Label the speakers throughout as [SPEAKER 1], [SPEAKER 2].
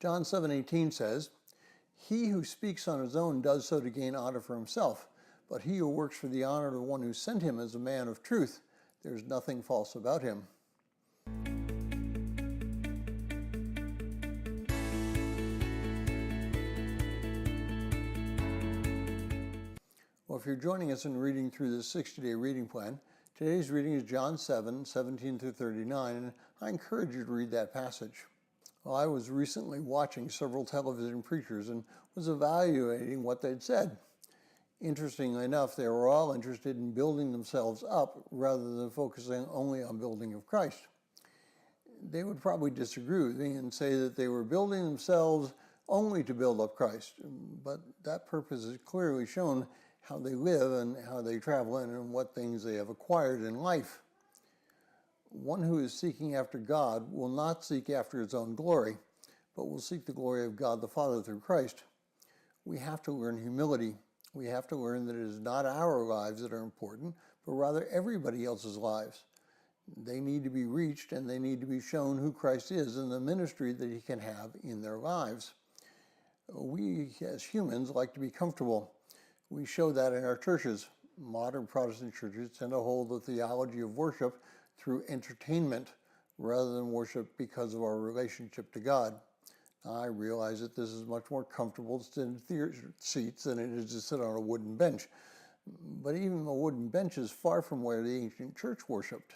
[SPEAKER 1] John 7:18 says, "He who speaks on his own does so to gain honor for himself, but he who works for the honor of the one who sent him is a man of truth. There's nothing false about him." Well, if you're joining us in reading through this 60-day reading plan, today's reading is John 7:17 through 39, and I encourage you to read that passage. Well, I was recently watching several television preachers and was evaluating what they'd said. Interestingly enough, they were all interested in building themselves up rather than focusing only on building of Christ. They would probably disagree with me and say that they were building themselves only to build up Christ, but that purpose is clearly shown how they live and how they travel and what things they have acquired in life. One who is seeking after God will not seek after his own glory, but will seek the glory of God the Father through Christ. We have to learn humility. We have to learn that it is not our lives that are important, but rather everybody else's lives. They need to be reached and they need to be shown who Christ is and the ministry that he can have in their lives. We as humans like to be comfortable. We show that in our churches. Modern Protestant churches tend to hold the theology of worship through entertainment rather than worship because of our relationship to God. I realize that this is much more comfortable to sit in theater seats than it is to sit on a wooden bench. But even a wooden bench is far from where the ancient church worshipped.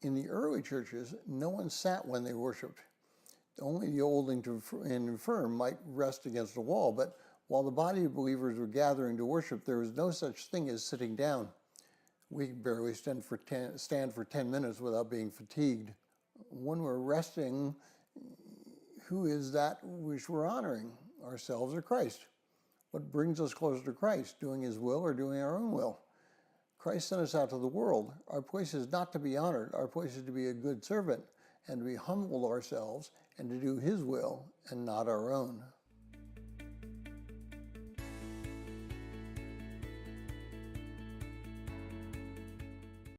[SPEAKER 1] In the early churches, no one sat when they worshipped. Only the old and infirm might rest against a wall, but while the body of believers were gathering to worship, there was no such thing as sitting down. We can barely stand for 10 minutes without being fatigued. When we're resting, who is that which we're honoring, ourselves or Christ? What brings us closer to Christ, doing his will or doing our own will? Christ sent us out to the world. Our place is not to be honored. Our place is to be a good servant and to be humble ourselves and to do his will and not our own.